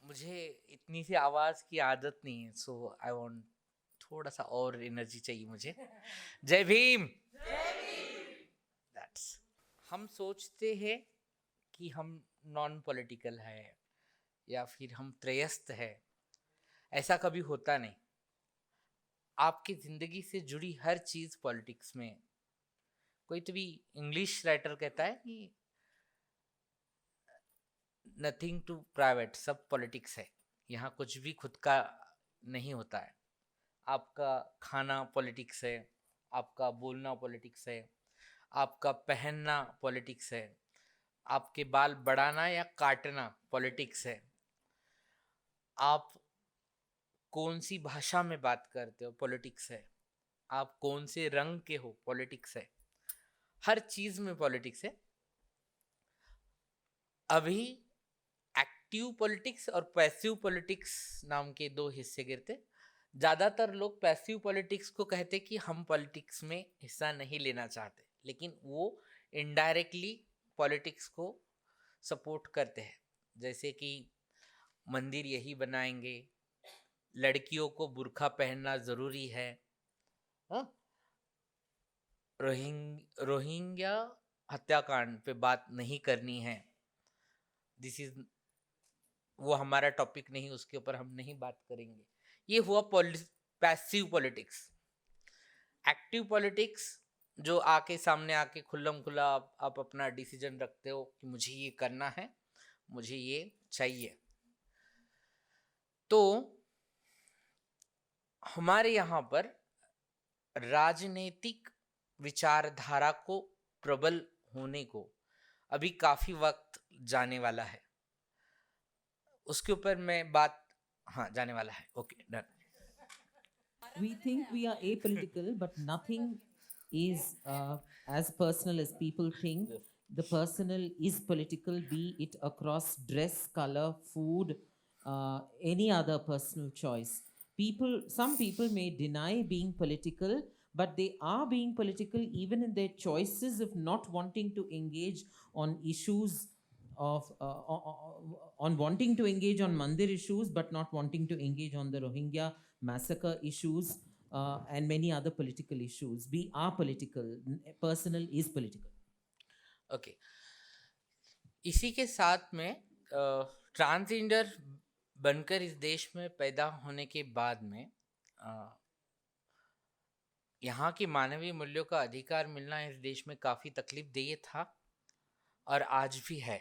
मुझे इतनी सी आवाज की आदत नहीं है, सो आई वांट थोड़ा सा और एनर्जी चाहिए मुझे। जय भीम। दैट्स हम सोचते हैं कि हम नॉन पॉलिटिकल है या फिर हम त्रयस्थ है। ऐसा कभी होता नहीं। आपकी जिंदगी से जुड़ी हर चीज पॉलिटिक्स में है। कोई तो भी इंग्लिश राइटर कहता है कि नथिंग टू प्राइवेट, सब पॉलिटिक्स है। यहाँ कुछ भी खुद का नहीं होता है। आपका खाना पॉलिटिक्स है, आपका बोलना पॉलिटिक्स है, आपका पहनना पॉलिटिक्स है, आपके बाल बढ़ाना या काटना पॉलिटिक्स है, आप कौन सी भाषा में बात करते हो पॉलिटिक्स है, आप कौन से रंग के हो पॉलिटिक्स है। हर चीज में पॉलिटिक्स है। अभी एक्टिव पॉलिटिक्स और पैसिव पॉलिटिक्स नाम के दो हिस्से गिरते। ज्यादातर लोग पैसिव पॉलिटिक्स को कहते कि हम पॉलिटिक्स में हिस्सा नहीं लेना चाहते, लेकिन वो इनडायरेक्टली पॉलिटिक्स को सपोर्ट करते हैं। जैसे कि मंदिर यही बनाएंगे, लड़कियों को बुर्का पहनना जरूरी है, हाँ? रोहिंग्या हत्याकांड पे बात नहीं करनी है। दिस इज वो हमारा टॉपिक नहीं, उसके ऊपर हम नहीं बात करेंगे। ये हुआ पैसिव पॉलिटिक्स। एक्टिव पॉलिटिक्स जो आके सामने आके खुल्लम खुला आप अपना डिसीजन रखते हो कि मुझे ये करना है, मुझे ये चाहिए। तो हमारे यहाँ पर राजनीतिक विचारधारा को प्रबल होने को अभी काफी वक्त जाने वाला है। उसके ऊपर मैं बात, हाँ जाने वाला है, okay done. We think we are apolitical, but nothing is as personal as people think. The personal is political, be it across dress, color, food, any other personal choice. Some people may deny being political, but they are being political even in their choices of not wanting to engage on issues of on wanting to engage on Mandir issues, but not wanting to engage on the Rohingya massacre issues and many other political issues. We are political. Personal is political. Okay. इसी के साथ में transgender बनकर इस देश में पैदा होने के बाद में यहाँ की मानवीय मूल्यों का अधिकार मिलना इस देश में काफ़ी तकलीफ देय था और आज भी है।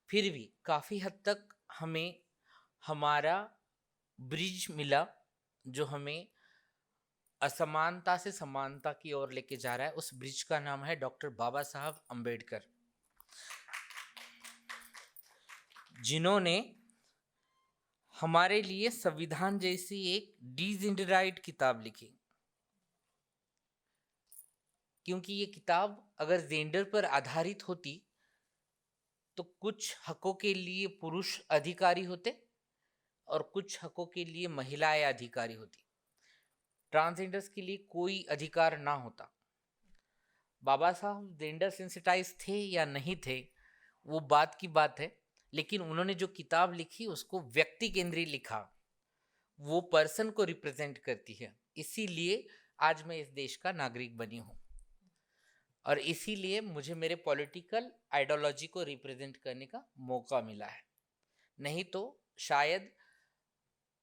फिर भी काफ़ी हद तक हमें हमारा ब्रिज मिला जो हमें असमानता से समानता की ओर लेके जा रहा है। उस ब्रिज का नाम है डॉक्टर बाबा साहब अंबेडकर, जिन्होंने हमारे लिए संविधान जैसी एक डिजेंडराइड किताब लिखी। क्योंकि ये किताब अगर जेंडर पर आधारित होती तो कुछ हकों के लिए पुरुष अधिकारी होते और कुछ हकों के लिए महिलाएं अधिकारी होती। ट्रांसजेंडर्स के लिए कोई अधिकार ना होता। बाबा साहब जेंडर सेंसिटाइज थे या नहीं थे वो बात की बात है, लेकिन उन्होंने जो किताब लिखी उसको व्यक्ति केंद्रीय लिखा। वो पर्सन को रिप्रेजेंट करती है। इसीलिए आज मैं इस देश का नागरिक बनी हूँ और इसीलिए मुझे मेरे पॉलिटिकल आइडियोलॉजी को रिप्रेजेंट करने का मौका मिला है। नहीं तो शायद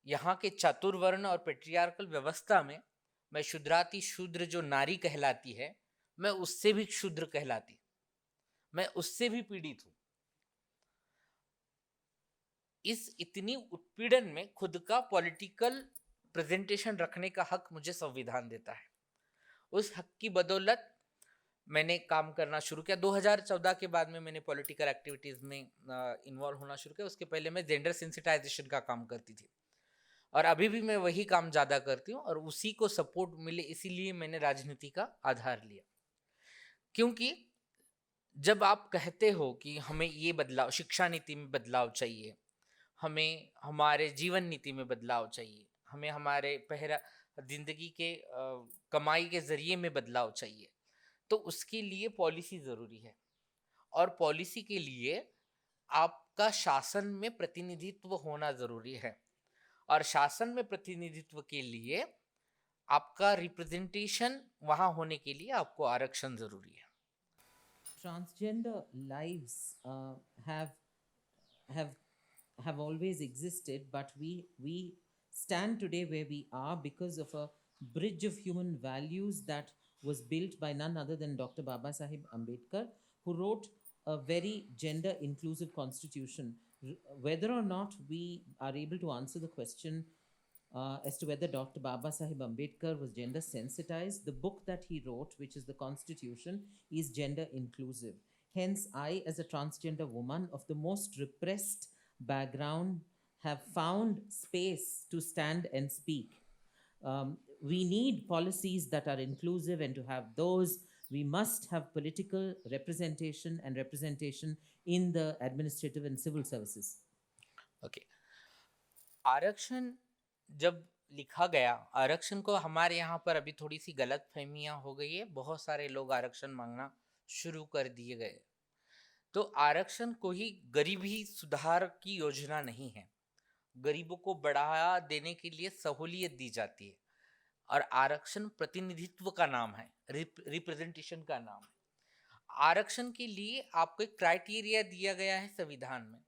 यहाँ के चातुर्वर्ण और पेट्रियार्कल व्यवस्था में मैं शुद्राति शूद्र जो नारी कहलाती है, मैं उससे भी क्षुद्र कहलाती, मैं उससे भी पीड़ित हूं। इस इतनी उत्पीड़न में खुद का पॉलिटिकल प्रेजेंटेशन रखने का हक मुझे संविधान देता है। उस हक की बदौलत मैंने काम करना शुरू किया। 2014 के बाद में मैंने पॉलिटिकल एक्टिविटीज में इन्वॉल्व होना शुरू किया। उसके पहले मैं जेंडर सेंसिटाइजेशन का काम करती थी और अभी भी मैं वही काम ज़्यादा करती हूँ और उसी को सपोर्ट मिले इसीलिए मैंने राजनीति का आधार लिया। क्योंकि जब आप कहते हो कि हमें ये बदलाव, शिक्षा नीति में बदलाव चाहिए, हमें हमारे जीवन नीति में बदलाव चाहिए, हमें हमारे पहला जिंदगी के कमाई के जरिए में बदलाव चाहिए, तो उसके लिए पॉलिसी ज़रूरी है। और पॉलिसी के लिए आपका शासन में प्रतिनिधित्व होना जरूरी है, और शासन में प्रतिनिधित्व के लिए आपका रिप्रेजेंटेशन वहां होने के लिए आपको आरक्षण जरूरी है। Transgender lives have have have always existed, but we stand today where we are because of a bridge of human values that was built by none other than Dr. Baba Sahib Ambedkar, who wrote a very gender inclusive constitution. Whether or not we are able to answer the question as to whether Dr. Baba Sahib Ambedkar was gender sensitized, the book that he wrote, which is the Constitution, is gender inclusive. Hence, I, as a transgender woman of the most repressed background, have found space to stand and speak. We need policies that are inclusive, and to have those, we must have political representation and representation in the administrative and civil services. Okay, आरक्षण जब लिखा गया, आरक्षण को हमारे यहाँ पर अभी थोड़ी सी गलत फहमियाँ हो गई है, बहुत सारे लोग आरक्षण मांगना शुरू कर दिए गए। तो आरक्षण कोई गरीबी सुधार की योजना नहीं है, गरीबों को बढ़ा देने के लिए सहूलियत दी जाती है, और आरक्षण प्रतिनिधित्व का नाम है, रिप्रेजेंटेशन का नाम है। आरक्षण के लिए आपको एक क्राइटेरिया दिया गया है संविधान में।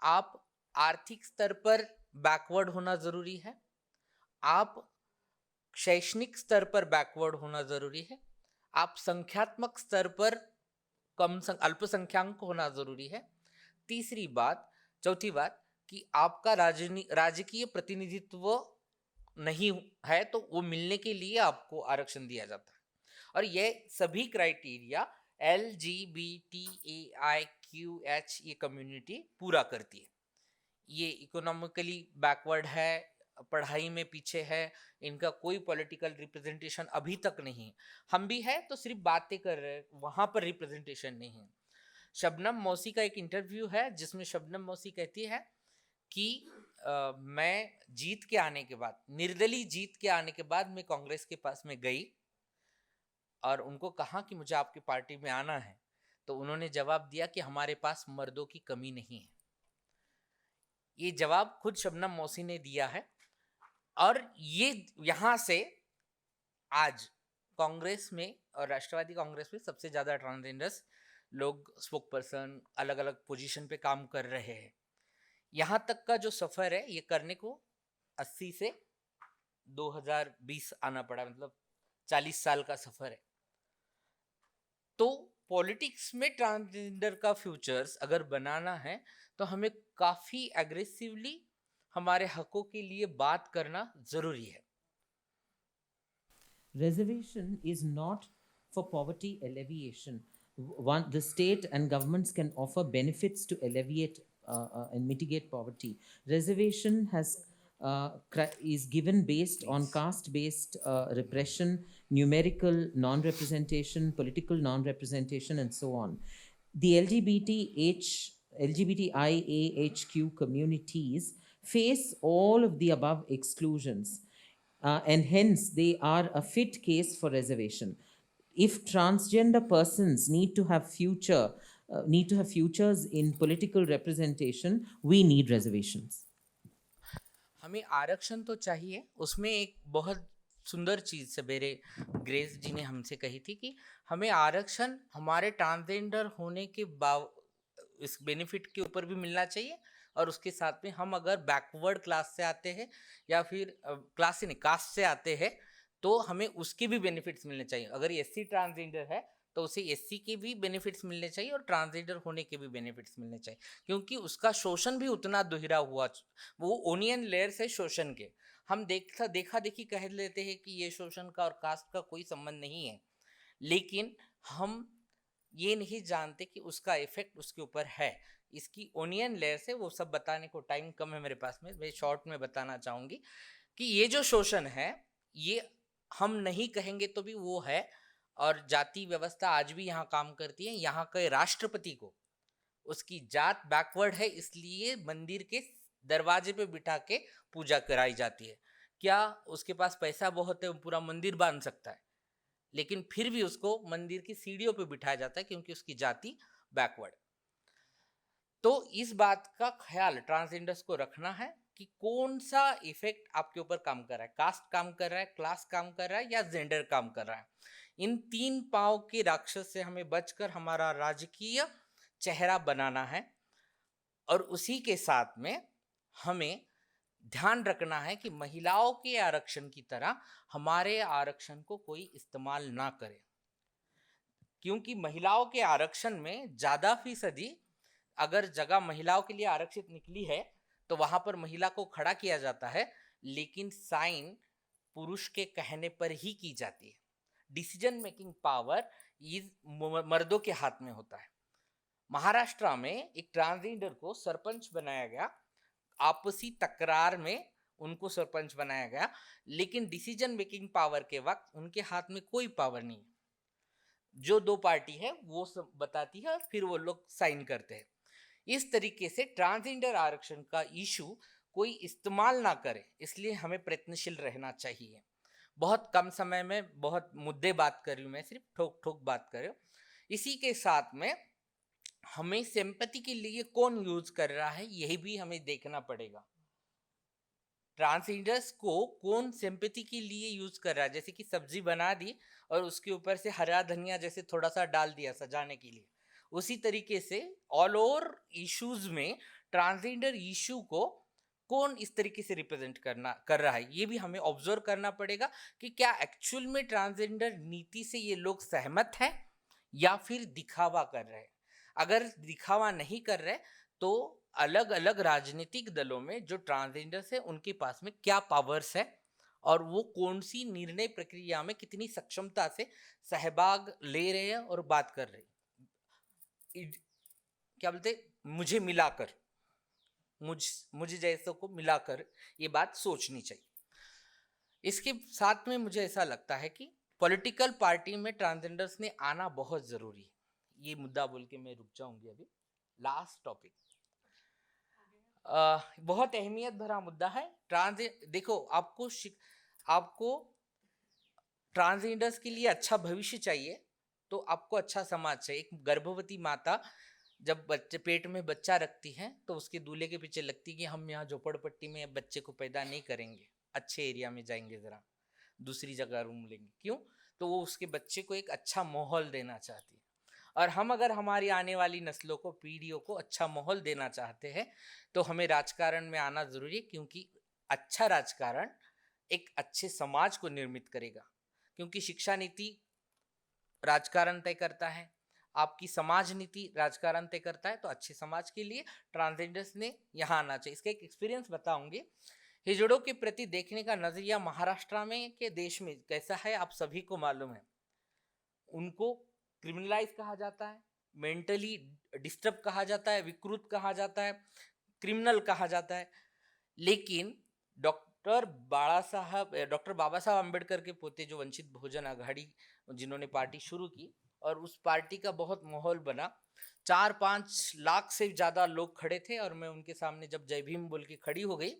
आप आर्थिक स्तर पर बैकवर्ड होना जरूरी है, आप शैक्षणिक स्तर पर बैकवर्ड होना जरूरी है, आप संख्यात्मक स्तर पर अल्पसंख्याक होना जरूरी है। चौथी बात कि आपका राजकीय प्रतिनिधित्व नहीं है तो वो मिलने के लिए आपको आरक्षण दिया जाता है। और ये सभी क्राइटेरिया LGBTAIQH ये कम्युनिटी पूरा करती है। ये इकोनॉमिकली बैकवर्ड है, पढ़ाई में पीछे है, इनका कोई पॉलिटिकल रिप्रेजेंटेशन अभी तक नहीं। हम भी है तो सिर्फ बातें कर रहे हैं, वहां पर रिप्रेजेंटेशन नहीं है। शबनम मौसी का एक इंटरव्यू है जिसमें शबनम मौसी कहती है कि मैं जीत के आने के बाद, निर्दलीय जीत के आने के बाद मैं कांग्रेस के पास में गई और उनको कहा कि मुझे आपकी पार्टी में आना है, तो उन्होंने जवाब दिया कि हमारे पास मर्दों की कमी नहीं है। ये जवाब खुद शबनम मौसी ने दिया है। और ये यहां से आज कांग्रेस में और राष्ट्रवादी कांग्रेस में सबसे ज्यादा ट्रांसजेंडर्स लोग स्पोक पर्सन अलग अलग पोजीशन पे काम कर रहे हैं। यहां तक का जो सफर है ये करने को 80 से 2020 आना पड़ा, मतलब 40 साल का सफर है। तो पॉलिटिक्स में ट्रांसजेंडर का फ्यूचर्स अगर बनाना है तो हमें काफी एग्रेसिवली हमारे हकों के लिए बात करना जरूरी है। Reservation is not for poverty alleviation. The state and governments can offer benefits to alleviate and mitigate poverty. Reservation is given based on caste-based repression, numerical non-representation, political non-representation, and so on. The LGBTIAHQ communities face all of the above exclusions, and hence they are a fit case for reservation. If transgender persons need to have futures in political representation, we need reservations. हमें आरक्षण तो चाहिए। उसमें एक बहुत सुंदर चीज सवेरे ग्रेस जी ने हमसे कही थी कि हमें आरक्षण हमारे ट्रांसजेंडर होने के इस बेनिफिट के ऊपर भी मिलना चाहिए, और उसके साथ में हम अगर बैकवर्ड क्लास से आते हैं या फिर क्लास से नहीं कास्ट से आते हैं तो हमें उसके भी बेनिफिट्स मिलने चाहिए। अगर एससी ट्रांसजेंडर है तो उसे एससी के भी बेनिफिट्स मिलने चाहिए और ट्रांसजेंडर होने के भी बेनिफिट्स मिलने चाहिए, क्योंकि उसका शोषण भी उतना दोहरा हुआ, वो ओनियन लेयर से शोषण के हम देखा देखी कह लेते हैं कि ये शोषण का और कास्ट का कोई संबंध नहीं है, लेकिन हम ये नहीं जानते कि उसका इफेक्ट उसके ऊपर है। इसकी ओनियन लेयर से वो सब बताने को टाइम कम है मेरे पास में, मैं शॉर्ट में बताना चाहूँगी कि ये जो शोषण है ये हम नहीं कहेंगे तो भी वो है, और जाति व्यवस्था आज भी यहाँ काम करती है। यहाँ के राष्ट्रपति को उसकी जात बैकवर्ड है इसलिए मंदिर के दरवाजे पे बिठा के पूजा कराई जाती है। क्या उसके पास पैसा बहुत है, वो पूरा मंदिर बांध सकता है, लेकिन फिर भी उसको मंदिर की सीढ़ियों पे बिठाया जाता है क्योंकि उसकी जाति बैकवर्ड। तो इस बात का ख्याल ट्रांसजेंडर्स को रखना है कि कौन सा इफेक्ट आपके ऊपर काम कर रहा है, कास्ट काम कर रहा है, क्लास काम कर रहा है या जेंडर काम कर रहा है। इन तीन पांव के राक्षस से हमें बचकर हमारा राजकीय चेहरा बनाना है, और उसी के साथ में हमें ध्यान रखना है कि महिलाओं के आरक्षण की तरह हमारे आरक्षण को कोई इस्तेमाल ना करे, क्योंकि महिलाओं के आरक्षण में ज्यादा फीसदी अगर जगह महिलाओं के लिए आरक्षित निकली है तो वहां पर महिला को खड़ा किया जाता है, लेकिन साइन पुरुष के कहने पर ही की जाती है। डिसीजन मेकिंग पावर इस मर्दों के हाथ में होता है। महाराष्ट्र में एक ट्रांसजेंडर को सरपंच बनाया गया, आपसी तकरार में उनको सरपंच बनाया गया, लेकिन डिसीजन मेकिंग पावर के वक्त उनके हाथ में कोई पावर नहीं है। जो दो पार्टी है वो सब बताती है और फिर वो लोग साइन करते हैं। इस तरीके से ट्रांसजेंडर आरक्षण का इशू कोई इस्तेमाल ना करे, इसलिए हमें प्रयत्नशील रहना चाहिए। बहुत कम समय में बहुत मुद्दे बात कर रही हूँ मैं, सिर्फ ठोक ठोक बात कर रही हूँ। इसी के साथ में हमें सिंपैथी के लिए कौन यूज कर रहा है यही भी हमें देखना पड़ेगा। ट्रांसजेंडर्स को कौन सिंपैथी के लिए यूज कर रहा है, जैसे कि सब्जी बना दी और उसके ऊपर से हरा धनिया जैसे थोड़ा सा डाल दिया सजाने के लिए, उसी तरीके से ऑल ओवर इश्यूज में ट्रांसजेंडर इशू को कौन इस तरीके से रिप्रेजेंट कर रहा है, ये भी हमें ऑब्जर्व करना पड़ेगा कि क्या एक्चुअल में ट्रांसजेंडर नीति से ये लोग सहमत है या फिर दिखावा कर रहे हैं। अगर दिखावा नहीं कर रहे तो अलग अलग राजनीतिक दलों में जो ट्रांसजेंडर्स है उनके पास में क्या पावर्स है और वो कौन सी निर्णय प्रक्रिया में कितनी सक्षमता से सहभाग ले रहे हैं और बात कर रहे हैं। क्या बोलते, मुझे मिलाकर, मुझे जैसों को मिलाकर ये बात सोचनी चाहिए। इसके साथ में मुझे ऐसा लगता है कि पॉलिटिकल पार्टी में ट्रांसजेंडर्स ने आना बहुत जरूरी है। ये मुद्दा बोल के मैं रुक जाऊंगी अभी। लास्ट टॉपिक बहुत अहमियत भरा मुद्दा है। देखो, आपको ट्रांसजेंडर्स के लिए अच्छा भविष्य चाहिए तो आपको अच्छा समाज चाहिए। एक गर्भवती माता जब बच्चे पेट में बच्चा रखती है तो उसके दूल्हे के पीछे लगती है कि हम यहाँ झोपड़पट्टी में बच्चे को पैदा नहीं करेंगे, अच्छे एरिया में जाएंगे, जरा दूसरी जगह रूम लेंगे। क्यों? तो वो उसके बच्चे को एक अच्छा माहौल देना चाहती है। और हम अगर हमारी आने वाली नस्लों को, पीढ़ियों को अच्छा माहौल देना चाहते हैं तो हमें राजकारण में आना जरूरी है, क्योंकि अच्छा राजकारण एक अच्छे समाज को निर्मित करेगा। क्योंकि शिक्षा नीति राजकारण तय करता है, आपकी समाज नीति राजकारण तय करता है। तो अच्छे समाज के लिए ट्रांसजेंडर्स ने यहाँ आना चाहिए। इसका एक एक्सपीरियंस बताऊंगी। हिजड़ों के प्रति देखने का नजरिया महाराष्ट्र में के देश में कैसा है आप सभी को मालूम है। उनको क्रिमिनलाइज कहा जाता है, मेंटली डिस्टर्ब कहा जाता है, विकृत कहा जाता है, क्रिमिनल कहा जाता है। लेकिन डॉक्टर बाबा साहब अम्बेडकर के पोते जो वंचित बहुजन आघाड़ी जिन्होंने पार्टी शुरू की और उस पार्टी का बहुत माहौल बना, 4-5 लाख से ज्यादा लोग खड़े थे और मैं उनके सामने जब जय भीम बोल के खड़ी हो गई,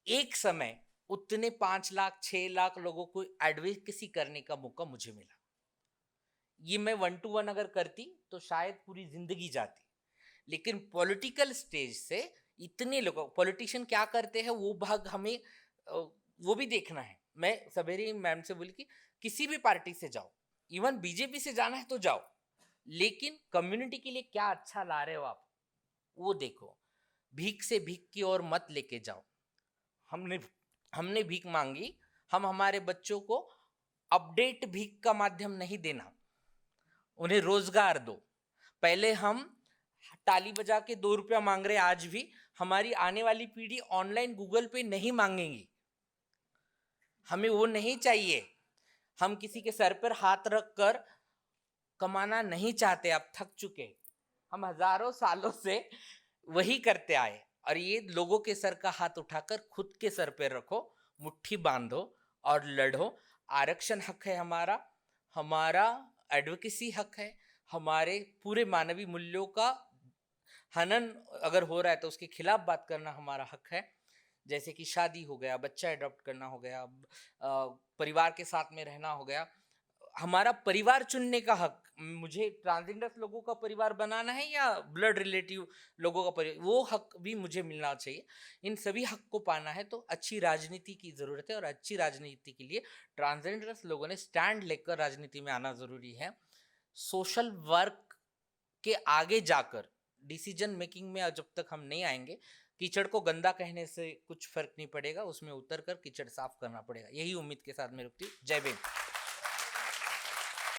एक समय उतने 5 लाख 6 लाख लोगों को एडवोकेसी करने का मौका मुझे मिला। ये मैं 1 to 1 अगर करती तो शायद पूरी जिंदगी जाती। लेकिन पॉलिटिकल स्टेज से इतने लोग, पॉलिटिशियन क्या करते हैं वो भाग हमें वो भी देखना है। मैं सवेरे मैम से बोली कि किसी भी पार्टी से जाओ, इवन बीजेपी से जाना है तो जाओ, लेकिन कम्युनिटी के लिए क्या अच्छा ला रहे हो आप वो देखो। भीख से भीख की ओर मत लेके जाओ। हमने भीख मांगी, हम हमारे बच्चों को अपडेट भीख का माध्यम नहीं देना, उन्हें रोजगार दो। पहले हम ताली बजा के 2 रुपया मांग रहे, आज भी हमारी आने वाली पीढ़ी ऑनलाइन गूगल पे नहीं मांगेंगी। हमें वो नहीं चाहिए। हम किसी के सर पर हाथ रख कर कमाना नहीं चाहते, अब थक चुके। हम हजारों सालों से वही करते आए और ये लोगों के सर का हाथ उठाकर खुद के सर पे रखो, मुट्ठी बांधो और लड़ो। आरक्षण हक है हमारा, हमारा एडवोकेसी हक है, हमारे पूरे मानवीय मूल्यों का हनन अगर हो रहा है तो उसके खिलाफ बात करना हमारा हक है। जैसे कि शादी हो गया, बच्चा अडॉप्ट करना हो गया, परिवार के साथ में रहना हो गया, हमारा परिवार चुनने का हक, मुझे ट्रांसजेंडर लोगों का परिवार बनाना है या ब्लड रिलेटिव लोगों का परिवार, वो हक भी मुझे मिलना चाहिए। इन सभी हक को पाना है तो अच्छी राजनीति की ज़रूरत है, और अच्छी राजनीति के लिए ट्रांसजेंडर लोगों ने स्टैंड लेकर राजनीति में आना ज़रूरी है। सोशल वर्क के आगे जाकर डिसीजन मेकिंग में जब तक हम नहीं आएंगे, कीचड़ को गंदा कहने से कुछ फर्क नहीं पड़ेगा, उसमें उतर कर कीचड़ साफ करना पड़ेगा। यही उम्मीद के साथ मैं रुकती हूँ। जय भीम।